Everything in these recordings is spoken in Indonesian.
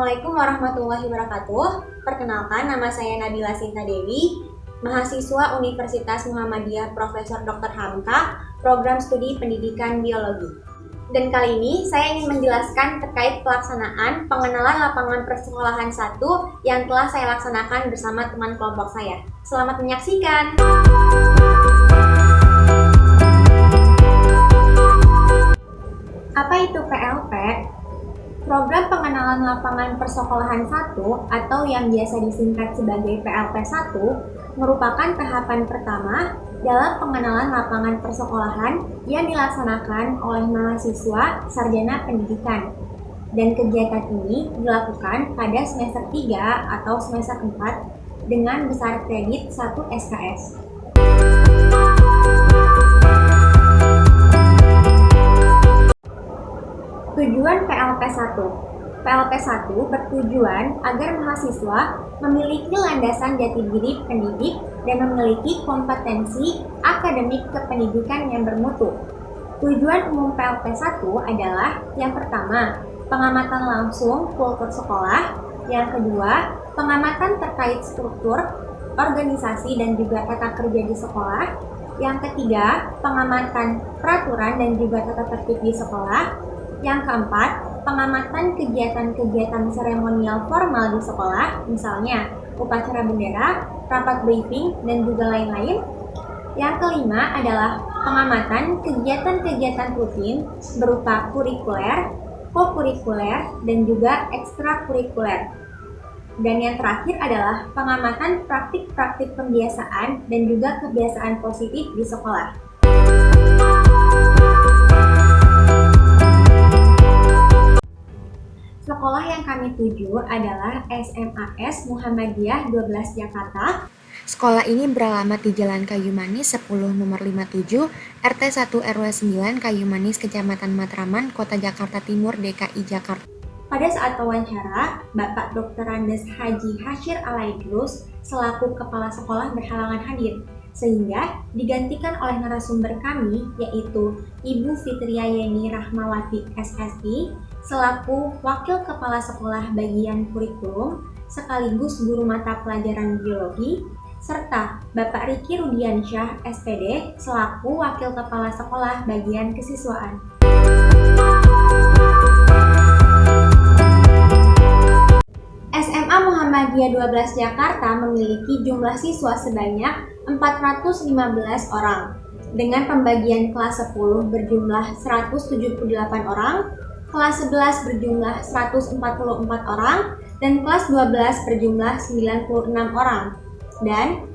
Assalamualaikum warahmatullahi wabarakatuh. Perkenalkan, nama saya Nabila Sinta Dewi, mahasiswa Universitas Muhammadiyah Profesor Dr. Hamka, program studi pendidikan biologi. Dan kali ini saya ingin menjelaskan terkait pelaksanaan pengenalan lapangan persekolahan 1 yang telah saya laksanakan bersama teman kelompok saya. Selamat menyaksikan. Apa itu PLP? Program Pengenalan Lapangan Persekolahan 1 atau yang biasa disingkat sebagai PLP 1 merupakan tahapan pertama dalam pengenalan lapangan persekolahan yang dilaksanakan oleh mahasiswa sarjana pendidikan. Dan kegiatan ini dilakukan pada semester 3 atau semester 4 dengan besar kredit 1 SKS. Tujuan PLP 1. PLP 1 bertujuan agar mahasiswa memiliki landasan jati diri pendidik dan memiliki kompetensi akademik kependidikan yang bermutu. Tujuan umum PLP 1 adalah yang pertama, pengamatan langsung kultur sekolah, yang kedua, pengamatan terkait struktur, organisasi dan juga tata kerja di sekolah, yang ketiga, pengamatan peraturan dan juga tata tertib di sekolah, yang keempat, pengamatan kegiatan-kegiatan seremonial formal di sekolah, misalnya upacara bendera, rapat briefing, dan juga lain-lain. Yang kelima adalah pengamatan kegiatan-kegiatan rutin berupa kurikuler, kokurikuler, dan juga ekstrakurikuler. Dan yang terakhir adalah pengamatan praktik-praktik pembiasaan dan juga kebiasaan positif di sekolah. Sekolah yang kami tuju adalah SMAS Muhammadiyah 12 Jakarta. Sekolah ini beralamat di Jalan Kayu Manis 10 nomor 57, RT 1 RW 9 Kayu Manis, Kecamatan Matraman, Kota Jakarta Timur, DKI Jakarta. Pada saat wawancara, Bapak Dr. Andes Haji Hashir Alaidrus selaku Kepala Sekolah berhalangan hadir, sehingga digantikan oleh narasumber kami yaitu Ibu Fitria Yeni Rahmawati SSI selaku Wakil Kepala Sekolah Bagian Kurikulum sekaligus guru mata pelajaran biologi, serta Bapak Riki Rudiansyah SPD selaku Wakil Kepala Sekolah Bagian Kesiswaan. SMA Muhammadiyah 12 Jakarta memiliki jumlah siswa sebanyak 415 orang, dengan pembagian kelas 10 berjumlah 178 orang, kelas 11 berjumlah 144 orang, dan kelas 12 berjumlah 96 orang. Dan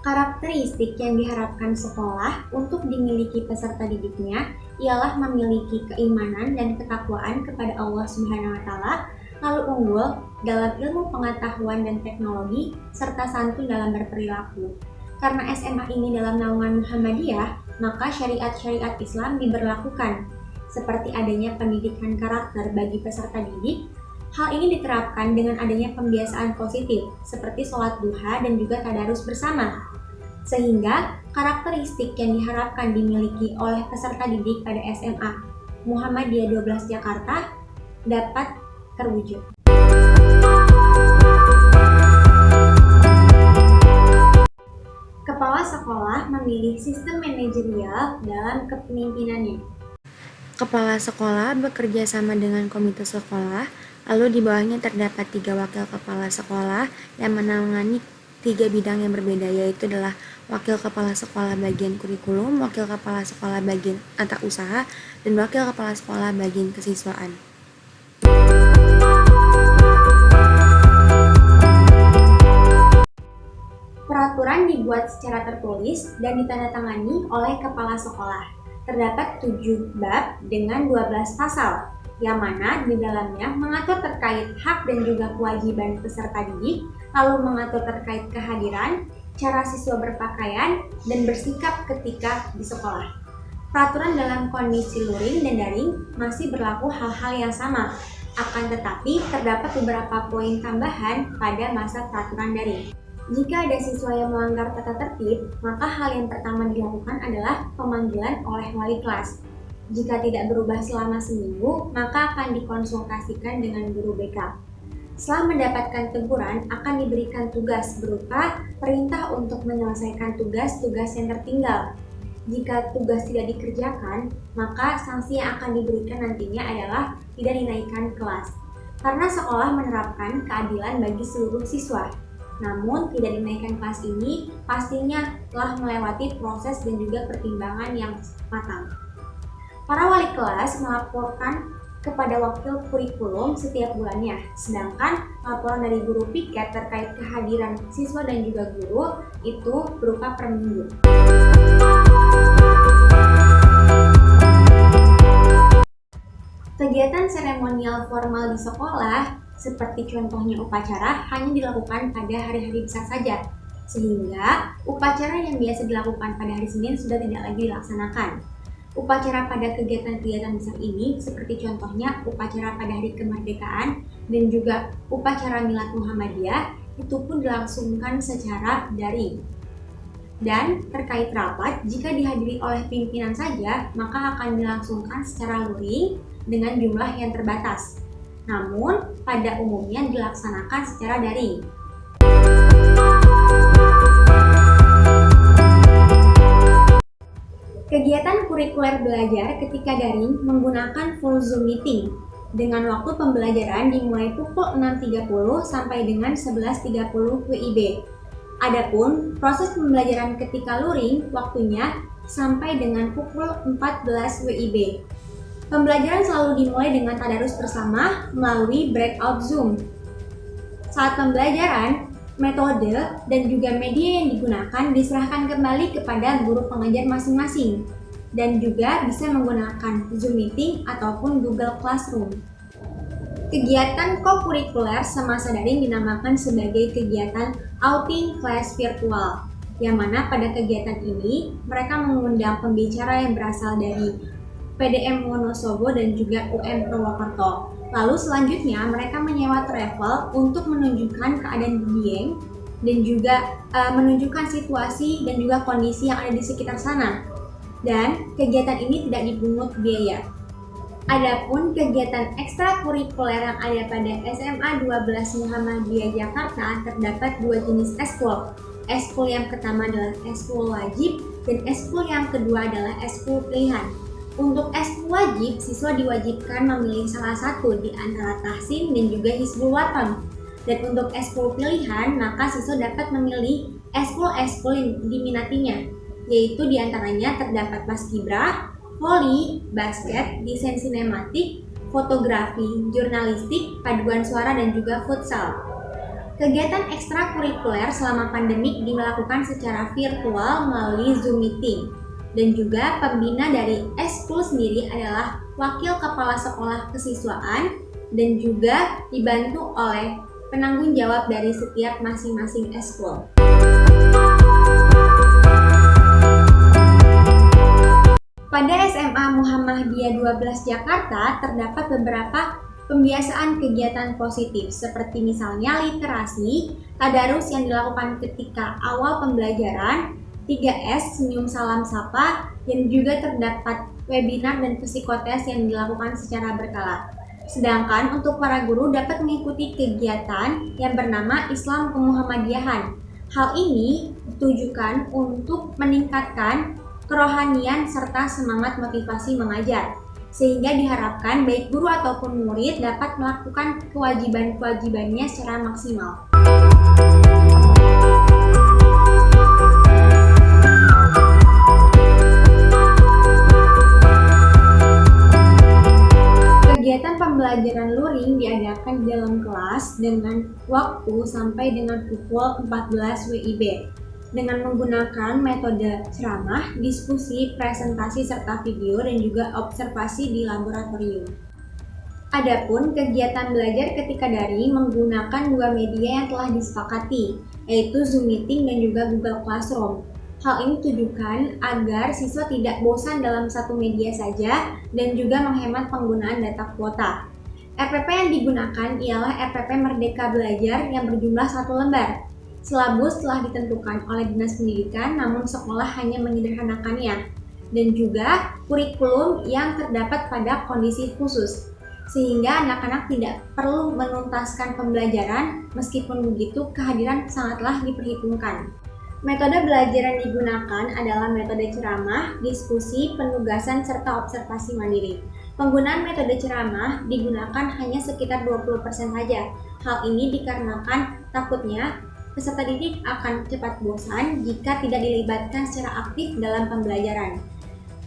karakteristik yang diharapkan sekolah untuk dimiliki peserta didiknya ialah memiliki keimanan dan ketakwaan kepada Allah Subhanahu wa Ta'ala, lalu unggul dalam ilmu pengetahuan dan teknologi, serta santun dalam berperilaku. Karena SMA ini dalam naungan Muhammadiyah, maka syariat-syariat Islam diberlakukan, seperti adanya pendidikan karakter bagi peserta didik. Hal ini diterapkan dengan adanya pembiasaan positif, seperti sholat duha dan juga tadarus bersama. Sehingga karakteristik yang diharapkan dimiliki oleh peserta didik pada SMA Muhammadiyah 12 Jakarta dapat terwujud. Kepala sekolah memilih sistem manajerial dalam kepemimpinannya. Kepala sekolah bekerja sama dengan komite sekolah, lalu di bawahnya terdapat 3 wakil kepala sekolah yang menangani 3 bidang yang berbeda, yaitu adalah wakil kepala sekolah bagian kurikulum, wakil kepala sekolah bagian tata usaha, dan wakil kepala sekolah bagian kesiswaan. Peraturan dibuat secara tertulis dan ditandatangani oleh kepala sekolah. Terdapat 7 bab dengan 12 pasal, yang mana di dalamnya mengatur terkait hak dan juga kewajiban peserta didik, lalu mengatur terkait kehadiran, cara siswa berpakaian, dan bersikap ketika di sekolah. Peraturan dalam kondisi luring dan daring masih berlaku hal-hal yang sama, akan tetapi terdapat beberapa poin tambahan pada masa peraturan daring. Jika ada siswa yang melanggar tata tertib, maka hal yang pertama dilakukan adalah pemanggilan oleh wali kelas. Jika tidak berubah selama seminggu, maka akan dikonsultasikan dengan guru BK. Setelah mendapatkan teguran, akan diberikan tugas berupa perintah untuk menyelesaikan tugas-tugas yang tertinggal. Jika tugas tidak dikerjakan, maka sanksi yang akan diberikan nantinya adalah tidak dinaikkan kelas. Karena sekolah menerapkan keadilan bagi seluruh siswa. Namun, tidak dinaikkan kelas ini pastinya telah melewati proses dan juga pertimbangan yang matang. Para wali kelas melaporkan kepada wakil kurikulum setiap bulannya, sedangkan laporan dari guru piket terkait kehadiran siswa dan juga guru itu berupa per minggu. Kegiatan seremonial formal di sekolah, seperti contohnya upacara, hanya dilakukan pada hari-hari besar saja, sehingga upacara yang biasa dilakukan pada hari Senin sudah tidak lagi dilaksanakan. Upacara pada kegiatan-kegiatan besar ini seperti contohnya upacara pada hari kemerdekaan dan juga upacara Milad Muhammadiyah itu pun dilangsungkan secara daring. Dan terkait rapat, jika dihadiri oleh pimpinan saja, maka akan dilangsungkan secara luring dengan jumlah yang terbatas. Namun, pada umumnya dilaksanakan secara daring. Kegiatan kurikuler belajar ketika daring menggunakan full Zoom meeting dengan waktu pembelajaran dimulai pukul 6.30 sampai dengan 11.30 WIB. Adapun proses pembelajaran ketika luring waktunya sampai dengan pukul 14 WIB. Pembelajaran selalu dimulai dengan tadarus bersama melalui breakout Zoom. Saat pembelajaran, metode dan juga media yang digunakan diserahkan kembali kepada guru pengajar masing-masing dan juga bisa menggunakan Zoom Meeting ataupun Google Classroom. Kegiatan kokurikuler semasa daring dinamakan sebagai kegiatan outing class virtual, yang mana pada kegiatan ini mereka mengundang pembicara yang berasal dari PDM Wonosobo dan juga UM Purwokerto. Lalu selanjutnya mereka menyewa travel untuk menunjukkan keadaan di Dieng dan juga menunjukkan situasi dan juga kondisi yang ada di sekitar sana. Dan kegiatan ini tidak dipungut biaya. Adapun kegiatan ekstrakurikuler yang ada pada SMA 12 Muhammadiyah Jakarta terdapat dua jenis eskul. Eskul yang pertama adalah eskul wajib dan eskul yang kedua adalah eskul pilihan. Untuk eskul wajib, siswa diwajibkan memilih salah satu di antara tahsin dan juga hizbul waton. Dan untuk eskul pilihan, maka siswa dapat memilih eskul-eskul yang diminatinya, yaitu diantaranya terdapat paskibrah, voli, basket, desain sinematik, fotografi, jurnalistik, paduan suara dan juga futsal. Kegiatan ekstrakurikuler selama pandemik dilakukan secara virtual melalui Zoom Meeting. Dan juga pembina dari eskul sendiri adalah wakil kepala sekolah kesiswaan dan juga dibantu oleh penanggung jawab dari setiap masing-masing eskul. Pada SMA Muhammadiyah 12 Jakarta terdapat beberapa pembiasaan kegiatan positif seperti misalnya literasi, tadarus yang dilakukan ketika awal pembelajaran, 3S, senyum salam sapa, dan juga terdapat webinar dan psikotes yang dilakukan secara berkala. Sedangkan untuk para guru dapat mengikuti kegiatan yang bernama Islam Kemuhammadiyahan. Hal ini ditujukan untuk meningkatkan kerohanian serta semangat motivasi mengajar, sehingga diharapkan baik guru ataupun murid dapat melakukan kewajiban-kewajibannya secara maksimal. Kegiatan pembelajaran luring diadakan di dalam kelas dengan waktu sampai dengan pukul 14 WIB dengan menggunakan metode ceramah, diskusi, presentasi, serta video dan juga observasi di laboratorium. Adapun kegiatan belajar ketika daring menggunakan dua media yang telah disepakati, yaitu Zoom Meeting dan juga Google Classroom. Hal ini ditujukan agar siswa tidak bosan dalam satu media saja dan juga menghemat penggunaan data kuota. RPP yang digunakan ialah RPP Merdeka Belajar yang berjumlah 1 lembar. Silabus telah ditentukan oleh Dinas Pendidikan, namun sekolah hanya menyederhanakannya. dan juga kurikulum yang terdapat pada kondisi khusus, sehingga anak-anak tidak perlu menuntaskan pembelajaran. Meskipun begitu, kehadiran sangatlah diperhitungkan. Metode belajar yang digunakan adalah metode ceramah, diskusi, penugasan, serta observasi mandiri. Penggunaan metode ceramah digunakan hanya sekitar 20% saja. Hal ini dikarenakan takutnya peserta didik akan cepat bosan jika tidak dilibatkan secara aktif dalam pembelajaran.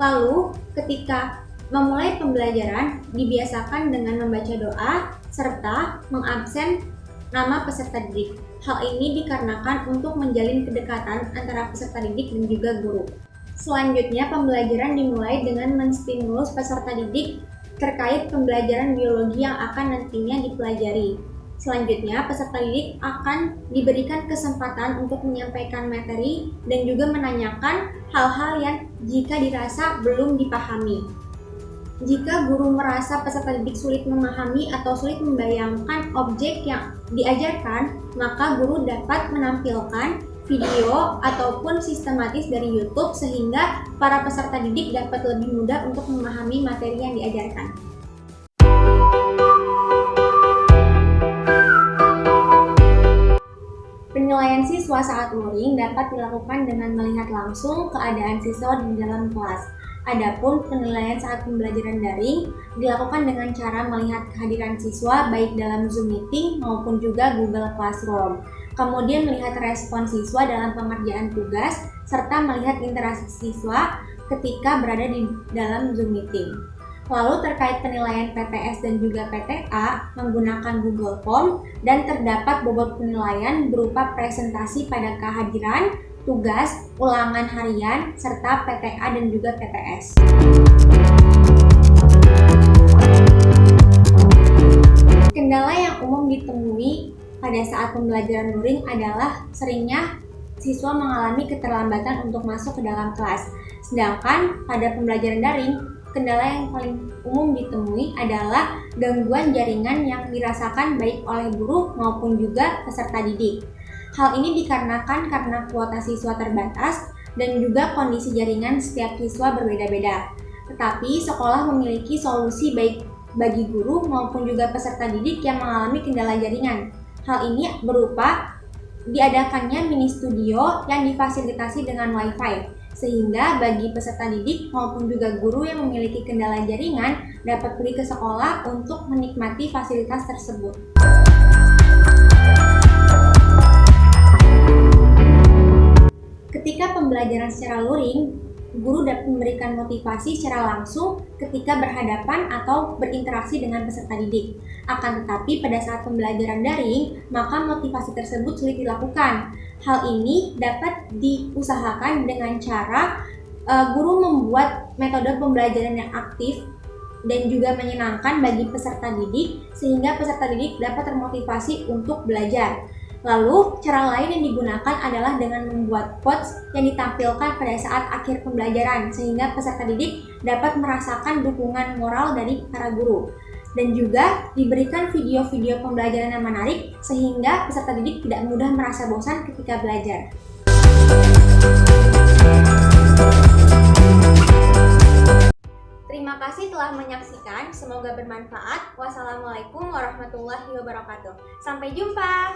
Lalu, ketika memulai pembelajaran, dibiasakan dengan membaca doa serta mengabsen nama peserta didik. Hal ini dikarenakan untuk menjalin kedekatan antara peserta didik dan juga guru. Selanjutnya, pembelajaran dimulai dengan menstimulus peserta didik terkait pembelajaran biologi yang akan nantinya dipelajari. Selanjutnya, peserta didik akan diberikan kesempatan untuk menyampaikan materi dan juga menanyakan hal-hal yang jika dirasa belum dipahami. Jika guru merasa peserta didik sulit memahami atau sulit membayangkan objek yang diajarkan, maka guru dapat menampilkan video ataupun sistematis dari YouTube sehingga para peserta didik dapat lebih mudah untuk memahami materi yang diajarkan. Penilaian siswa saat luring dapat dilakukan dengan melihat langsung keadaan siswa di dalam kelas. Adapun penilaian saat pembelajaran daring dilakukan dengan cara melihat kehadiran siswa baik dalam Zoom meeting maupun juga Google Classroom. Kemudian melihat respon siswa dalam pengerjaan tugas serta melihat interaksi siswa ketika berada di dalam Zoom meeting. Lalu terkait penilaian PTS dan juga PTA menggunakan Google Form dan terdapat bobot penilaian berupa presentasi pada kehadiran, tugas, ulangan harian, serta PTA dan juga PTS. Kendala yang umum ditemui pada saat pembelajaran luring adalah seringnya siswa mengalami keterlambatan untuk masuk ke dalam kelas. Sedangkan pada pembelajaran daring, kendala yang paling umum ditemui adalah gangguan jaringan yang dirasakan baik oleh guru maupun juga peserta didik. Hal ini dikarenakan karena kuota siswa terbatas dan juga kondisi jaringan setiap siswa berbeda-beda. Tetapi sekolah memiliki solusi baik bagi guru maupun juga peserta didik yang mengalami kendala jaringan. Hal ini berupa diadakannya mini studio yang difasilitasi dengan WiFi, sehingga bagi peserta didik maupun juga guru yang memiliki kendala jaringan dapat pergi ke sekolah untuk menikmati fasilitas tersebut. Ketika pembelajaran secara luring, guru dapat memberikan motivasi secara langsung ketika berhadapan atau berinteraksi dengan peserta didik. Akan tetapi pada saat pembelajaran daring, maka motivasi tersebut sulit dilakukan. Hal ini dapat diusahakan dengan cara guru membuat metode pembelajaran yang aktif dan juga menyenangkan bagi peserta didik sehingga peserta didik dapat termotivasi untuk belajar. Lalu, cara lain yang digunakan adalah dengan membuat quotes yang ditampilkan pada saat akhir pembelajaran sehingga peserta didik dapat merasakan dukungan moral dari para guru. Dan juga diberikan video-video pembelajaran yang menarik sehingga peserta didik tidak mudah merasa bosan ketika belajar. Terima kasih telah menyaksikan, semoga bermanfaat. Wassalamualaikum warahmatullahi wabarakatuh. Sampai jumpa.